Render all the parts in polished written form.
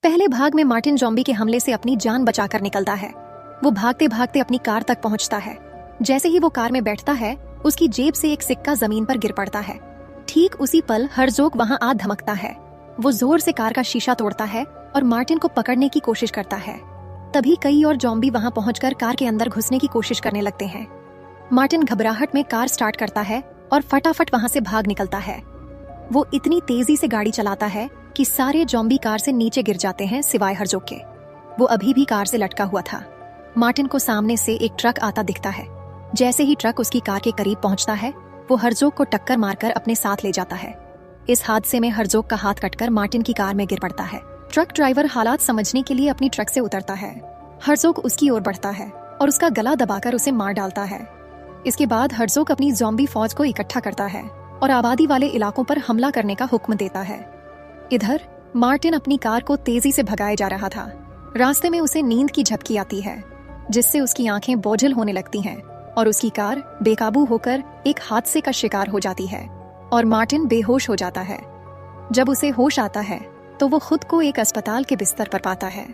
पहले भाग में मार्टिन ज़ॉम्बी के हमले से अपनी जान बचाकर निकलता है। वो भागते भागते अपनी कार तक पहुंचता है। जैसे ही वो कार में बैठता है, उसकी जेब से एक सिक्का जमीन पर गिर पड़ता है। ठीक उसी पल हर्ज़ोग वहां आ धमकता है। वो जोर से कार का शीशा तोड़ता है और मार्टिन को पकड़ने की कोशिश करता है। तभी कई और ज़ॉम्बी वहां पहुंचकर कार के अंदर घुसने की कोशिश करने लगते हैं। मार्टिन घबराहट में कार स्टार्ट करता है और फटाफट वहां से भाग निकलता है। वो इतनी तेजी से गाड़ी चलाता है कि सारे ज़ॉम्बी कार से नीचे गिर जाते हैं सिवाय हर्ज़ोग के। वो अभी भी कार से लटका हुआ था। मार्टिन को सामने से एक ट्रक आता दिखता है। जैसे ही ट्रक उसकी कार के करीब पहुंचता है, वो हर्ज़ोग को टक्कर मारकर अपने साथ ले जाता है। इस हादसे में हर्ज़ोग का हाथ कटकर मार्टिन की कार में गिर पड़ता है। ट्रक ड्राइवर हालात समझने के लिए अपनी ट्रक से उतरता है। हर्ज़ोग उसकी ओर बढ़ता है और उसका गला दबाकर उसे मार डालता है। इसके बाद हर्ज़ोग अपनी ज़ॉम्बी फौज को इकट्ठा करता है और आबादी वाले इलाकों पर हमला करने का हुक्म देता है। इधर मार्टिन अपनी कार को तेजी से भगाए जा रहा था। रास्ते में उसे नींद की झपकी आती है, जिससे उसकी आंखें बोझिल होने लगती हैं और उसकी कार बेकाबू होकर एक हादसे का शिकार हो जाती है और मार्टिन बेहोश हो जाता है। जब उसे होश आता है तो वो खुद को एक अस्पताल के बिस्तर पर पाता है।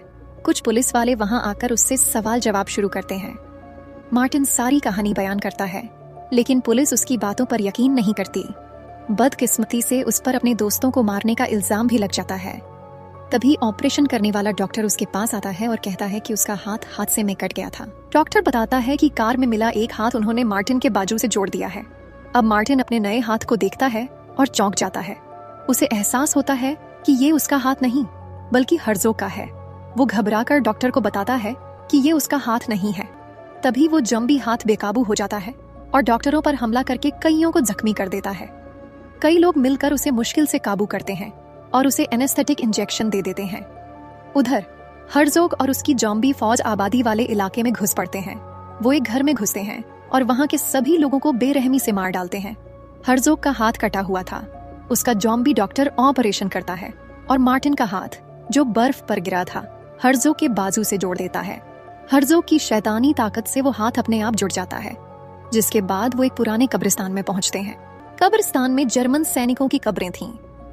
कुछ पुलिस वाले वहां आकर उससे सवाल जवाब शुरू करते हैं। मार्टिन सारी कहानी बयान करता है, लेकिन पुलिस उसकी बातों पर यकीन नहीं करती। बदकिस्मती से उस पर अपने दोस्तों को मारने का इल्जाम भी लग जाता है। तभी ऑपरेशन करने वाला डॉक्टर उसके पास आता है और कहता है कि उसका हाथ हादसे में कट गया था। डॉक्टर बताता है कि कार में मिला एक हाथ उन्होंने मार्टिन के बाजू से जोड़ दिया है। अब मार्टिन अपने नए हाथ को देखता है और चौंक जाता है। उसे एहसास होता है कि ये उसका हाथ नहीं बल्कि हर्ज़ोग का है। वो घबराकर डॉक्टर को बताता है कि ये उसका हाथ नहीं है। तभी वो ज़ॉम्बी हाथ बेकाबू हो जाता है और डॉक्टरों पर हमला करके कईयों को जख्मी कर देता है। कई लोग मिलकर उसे मुश्किल से काबू करते हैं और उसे एनेस्थेटिक इंजेक्शन दे देते हैं। उधर हर्ज़ोग और उसकी ज़ॉम्बी फौज आबादी वाले इलाके में घुस पड़ते हैं। वो एक घर में घुसते हैं और वहां के सभी लोगों को बेरहमी से मार डालते हैं। हर्ज़ोग का हाथ कटा हुआ था। उसका ज़ॉम्बी डॉक्टर ऑपरेशन करता है और मार्टिन का हाथ, जो बर्फ पर गिरा था, हर्ज़ोग के बाजू से जोड़ देता है। हर्ज़ोग की शैतानी ताकत से वो हाथ अपने आप जुड़ जाता है, जिसके बाद वो एक पुराने कब्रिस्तान में पहुंचते हैं। कब्रिस्तान में जर्मन सैनिकों की कब्रें थीं।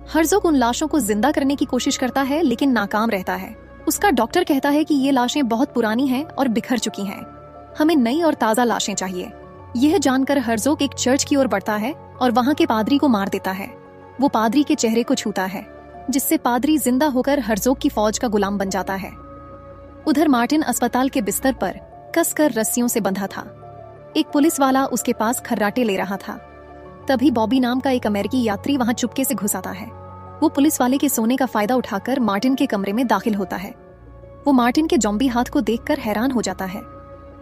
हर्ज़ोग उन लाशों को जिंदा करने की कोशिश करता है, लेकिन नाकाम रहता है। उसका डॉक्टर कहता है कि ये लाशें बहुत पुरानी हैं और बिखर चुकी हैं। हमें नई और ताज़ा लाशें चाहिए। यह जानकर हर्ज़ोग एक चर्च की ओर बढ़ता है और वहां के पादरी को मार देता है। वो पादरी के चेहरे को छूता है, जिससे पादरी जिंदा होकर हर्ज़ोग की फौज का गुलाम बन जाता है। उधर मार्टिन अस्पताल के बिस्तर पर कसकर रस्सियों से बंधा था। एक पुलिस वाला उसके पास खर्राटे ले रहा था। तभी बॉबी नाम का एक अमेरिकी यात्री वहां चुपके से घुस आता है। वो पुलिस वाले के सोने का फायदा उठाकर मार्टिन के कमरे में दाखिल होता है। वो मार्टिन के ज़ॉम्बी हाथ को देखकर हैरान हो जाता है।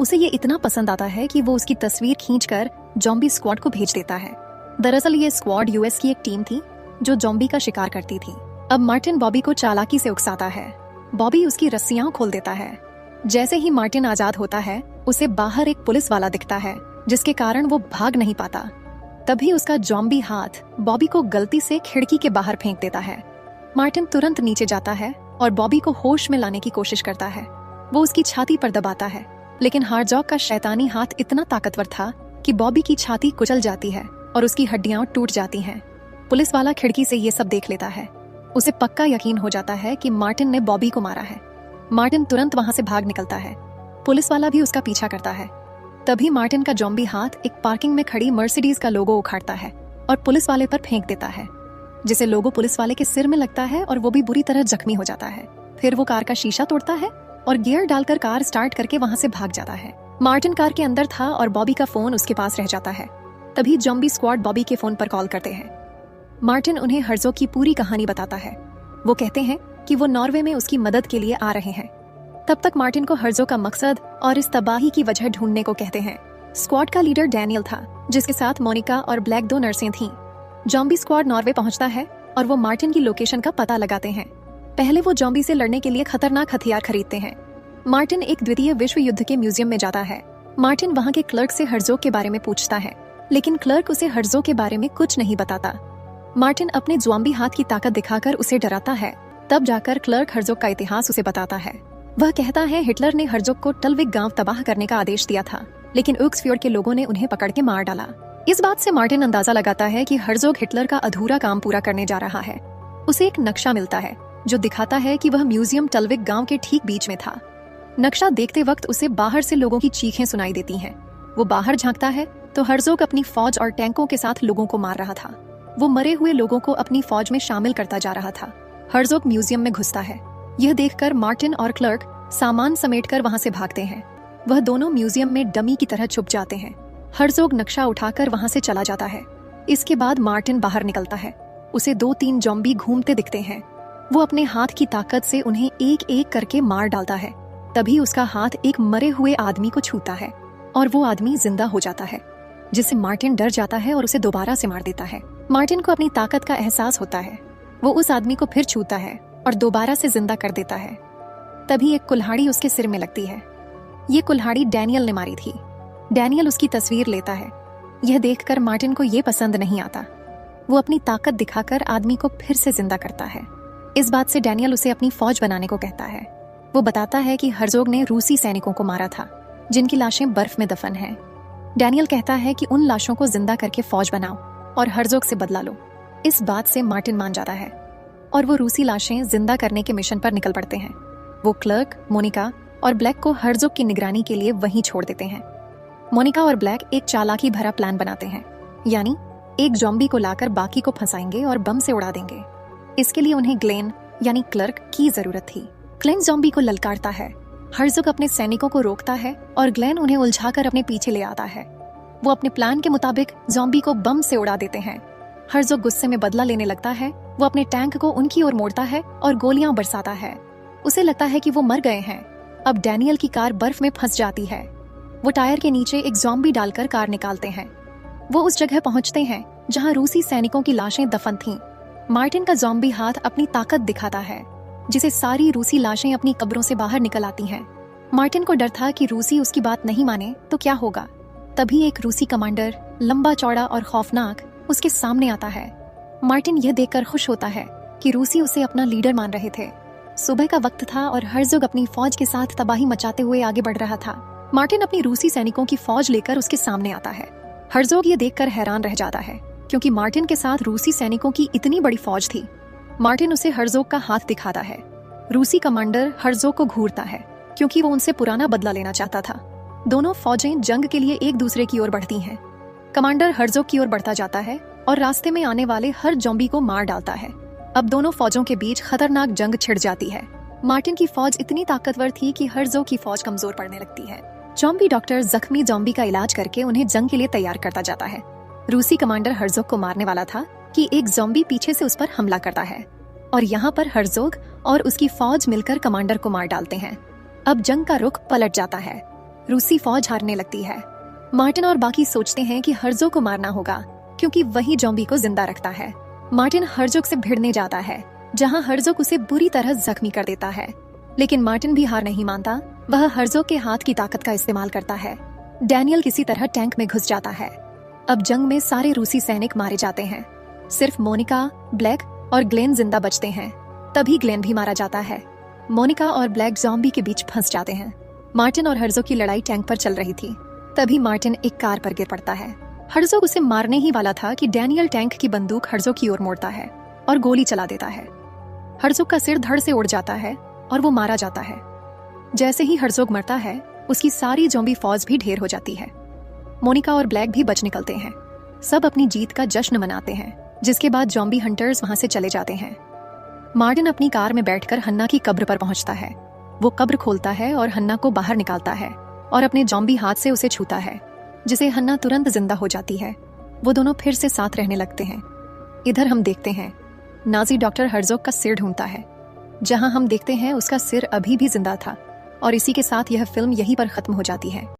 उसे ये इतना पसंद आता है कि वो उसकी तस्वीर खींचकर ज़ॉम्बी स्क्वाड को भेज देता है। दरअसल ये स्क्वाड यूएस की एक टीम थी जो ज़ॉम्बी का शिकार करती थी। अब मार्टिन बॉबी को चालाकी से उकसाता है। बॉबी उसकी रस्सियां खोल देता है। जैसे ही मार्टिन आजाद होता है, उसे बाहर एक पुलिस वाला दिखता है, जिसके कारण वो भाग नहीं पाता। तभी उसका ज़ॉम्बी हाथ बॉबी को गलती से खिड़की के बाहर फेंक देता है। मार्टिन तुरंत नीचे जाता है और बॉबी को होश में लाने की कोशिश करता है। वो उसकी छाती पर दबाता है, लेकिन हर्ज़ोग का शैतानी हाथ इतना ताकतवर था कि बॉबी की छाती कुचल जाती है और उसकी हड्डियां टूट जाती हैं। पुलिस वाला खिड़की से ये सब देख लेता है। उसे पक्का यकीन हो जाता है कि मार्टिन ने बॉबी को मारा है। मार्टिन तुरंत वहां से भाग निकलता है। पुलिस वाला भी उसका पीछा करता है। तभी मार्टिन का ज़ॉम्बी हाथ एक पार्किंग में खड़ी मर्सिडीज का लोगो उखाड़ता है और पुलिस वाले पर फेंक देता है, जिसे लोगो पुलिस वाले के सिर में लगता है और वो भी बुरी तरह जख्मी हो जाता है। फिर वो कार का शीशा तोड़ता है और गियर डालकर कार स्टार्ट करके वहां से भाग जाता है। मार्टिन कार के अंदर था और बॉबी का फोन उसके पास रह जाता है। तभी ज़ॉम्बी स्क्वाड बॉबी के फोन पर कॉल करते हैं। मार्टिन उन्हें हर्ज़ोग की पूरी कहानी बताता है। वो कहते हैं कि वो नॉर्वे में उसकी मदद के लिए आ रहे हैं। तब तक मार्टिन को हर्ज़ोग का मकसद और इस तबाही की वजह ढूंढने को कहते हैं। स्क्वाड का लीडर डैनियल था, जिसके साथ मोनिका और ब्लैक 2 नर्सें थीं। ज़ॉम्बी स्क्वाड नॉर्वे पहुंचता है और वो मार्टिन की लोकेशन का पता लगाते हैं। पहले वो ज़ॉम्बी से लड़ने के लिए खतरनाक हथियार खरीदते हैं। मार्टिन एक द्वितीय विश्व युद्ध के म्यूजियम में जाता है। मार्टिन वहां के क्लर्क से हर्ज़ोग के बारे में पूछता है, लेकिन क्लर्क उसे हर्ज़ोग के बारे में कुछ नहीं बताता। मार्टिन अपने ज़ॉम्बी हाथ की ताकत दिखाकर उसे डराता है। तब जाकर क्लर्क हर्ज़ोग का इतिहास उसे बताता है। वह कहता है हिटलर ने हर्ज़ोग को टलविक गांव तबाह करने का आदेश दिया था, लेकिन उक्सफ्योर्ड के लोगों ने उन्हें पकड़ के मार डाला। इस बात से मार्टिन अंदाजा लगाता है कि हर्ज़ोग हिटलर का अधूरा काम पूरा करने जा रहा है। उसे एक नक्शा मिलता है जो दिखाता है कि वह म्यूजियम टलविक गांव के ठीक बीच में था। नक्शा देखते वक्त उसे बाहर से लोगों की चीखें सुनाई देती हैं। वो बाहर झांकता है तो हर्जोग अपनी फौज और टैंकों के साथ लोगों को मार रहा था। वो मरे हुए लोगों को अपनी फौज में शामिल करता जा रहा था। हर्जोग म्यूजियम में घुसता है। यह देखकर मार्टिन और क्लर्क सामान समेटकर वहां से भागते हैं। वह दोनों म्यूजियम में डमी की तरह छुप जाते हैं। हर्जोग नक्शा उठाकर वहां से चला जाता है। इसके बाद मार्टिन बाहर निकलता है। उसे 2-3 ज़ॉम्बी घूमते दिखते हैं। वो अपने हाथ की ताकत से उन्हें एक एक करके मार डालता है। तभी उसका हाथ एक मरे हुए आदमी को छूता है और वो आदमी जिंदा हो जाता है, जिससे मार्टिन डर जाता है और उसे दोबारा से मार देता है। मार्टिन को अपनी ताकत का एहसास होता है। वो उस आदमी को फिर छूता है और दोबारा से जिंदा कर देता है। तभी एक कुल्हाड़ी उसके सिर में लगती है। ये कुल्हाड़ी डैनियल ने मारी थी। डैनियल उसकी तस्वीर लेता है। यह देखकर मार्टिन को ये पसंद नहीं आता। वो अपनी ताकत दिखाकर आदमी को फिर से जिंदा करता है। इस बात से डैनियल उसे अपनी फौज बनाने को कहता है। वो बताता है कि हर्जोग ने रूसी सैनिकों को मारा था, जिनकी लाशें बर्फ में दफन हैं। डैनियल कहता है कि उन लाशों को जिंदा करके फौज बनाओ और हर्जोग से बदला लो। इस बात से मार्टिन मान जाता है और वो रूसी लाशें जिंदा करने के मिशन पर निकल पड़ते हैं। वो क्लर्क, मोनिका और ब्लैक को हर्जोग की निगरानी के लिए वहीं छोड़ देते हैं। मोनिका और ब्लैक एक चालाकी भरा प्लान बनाते हैं, यानी एक ज़ॉम्बी को लाकर बाकी को फंसाएंगे और बम से उड़ा देंगे। इसके लिए उन्हें ग्लेन यानी क्लर्क की जरूरत थी। ग्लेन ज़ॉम्बी को ललकारता है। हर्जोग अपने सैनिकों को रोकता है और ग्लेन उन्हें उलझाकर अपने पीछे ले आता है। वो अपने प्लान के मुताबिक ज़ॉम्बी को बम से उड़ा देते हैं। हर्जोग गुस्से में बदला लेने लगता है। वो अपने टैंक को उनकी ओर मोड़ता है और गोलियां बरसाता है। उसे लगता है कि वो मर गए हैं। अब डैनियल की कार बर्फ में फंस जाती है। वो टायर के नीचे एक ज़ॉम्बी डालकर कार निकालते हैं। वो उस जगह पहुंचते हैं जहां रूसी सैनिकों की लाशें दफन थीं। मार्टिन का ज़ॉम्बी हाथ अपनी ताकत दिखाता है, जिसे सारी रूसी लाशें अपनी कब्रों से बाहर निकल आती हैं। मार्टिन को डर था कि रूसी उसकी बात नहीं माने तो क्या होगा। तभी एक रूसी कमांडर, लंबा चौड़ा और खौफनाक, उसके सामने आता है। मार्टिन यह देखकर खुश होता है कि रूसी उसे अपना लीडर मान रहे थे। सुबह का वक्त था और हर्जोग अपनी फौज के साथ तबाही मचाते हुए आगे बढ़ रहा था। मार्टिन अपनी रूसी सैनिकों की फौज लेकर उसके सामने आता है। हर्जोग ये देखकर हैरान रह जाता है, क्योंकि मार्टिन के साथ रूसी सैनिकों की इतनी बड़ी फौज थी। मार्टिन उसे हर्जोग का हाथ दिखाता है। रूसी कमांडर हर्जोग को घूरता है, क्योंकि वो उनसे पुराना बदला लेना चाहता था। दोनों फौजें जंग के लिए एक दूसरे की ओर बढ़ती हैं। कमांडर हर्जोग की ओर बढ़ता जाता है और रास्ते में आने वाले हर ज़ॉम्बी को मार डालता है। अब दोनों फौजों के बीच खतरनाक जंग छिड़ जाती है। मार्टिन की फौज इतनी ताकतवर थी कि हर्जोग की फौज कमजोर पड़ने लगती है। ज़ॉम्बी डॉक्टर जख्मी ज़ॉम्बी का इलाज करके उन्हें जंग के लिए तैयार करता जाता है। रूसी कमांडर हर्जोग को मारने वाला था कि एक ज़ॉम्बी पीछे से उस पर हमला करता है और यहाँ पर हर्जोग और उसकी फौज मिलकर कमांडर को मार डालते हैं। अब जंग का रुख पलट जाता है। रूसी फौज हारने लगती है। मार्टिन और बाकी सोचते हैं कि हर्जोग को मारना होगा, क्योंकि वही ज़ॉम्बी को जिंदा रखता है। मार्टिन हर्जोग से भिड़ने जाता है, जहां हर्जोग उसे बुरी तरह जख्मी कर देता है। लेकिन मार्टिन भी हार नहीं मानता। वह हर्जोग के हाथ की ताकत का इस्तेमाल करता है। डैनियल किसी तरह टैंक में घुस जाता है। अब जंग में सारे रूसी सैनिक मारे जाते हैं। सिर्फ मोनिका, ब्लैक और ग्लेन जिंदा बचते हैं। तभी ग्लेन भी मारा जाता है। मोनिका और ब्लैक ज़ॉम्बी के बीच फंस जाते हैं। मार्टिन और हर्जोग की लड़ाई टैंक पर चल रही थी। तभी मार्टिन एक कार पर गिर पड़ता है। हर्जोग उसे मारने ही वाला था कि डैनियल टैंक की बंदूक हर्जोग की ओर मोड़ता है और गोली चला देता है। हर्जोग का सिर धड़ से उड़ जाता है और वो मारा जाता है। जैसे ही हर्जोग मरता है, उसकी सारी ज़ॉम्बी फौज भी ढेर हो जाती है। मोनिका और ब्लैक भी बच निकलते हैं। सब अपनी जीत का जश्न मनाते हैं, जिसके बाद ज़ॉम्बी हंटर्स वहां से चले जाते हैं। मार्टिन अपनी कार में बैठकर हन्ना की कब्र पर पहुंचता है। वो कब्र खोलता है और हन्ना को बाहर निकालता है और अपने ज़ॉम्बी हाथ से उसे छूता है, जिसे हन्ना तुरंत जिंदा हो जाती है। वो दोनों फिर से साथ रहने लगते हैं। इधर हम देखते हैं नाजी डॉक्टर हर्जोग का सिर ढूंढता है, जहां हम देखते हैं उसका सिर अभी भी जिंदा था। और इसी के साथ यह फिल्म यहीं पर खत्म हो जाती है।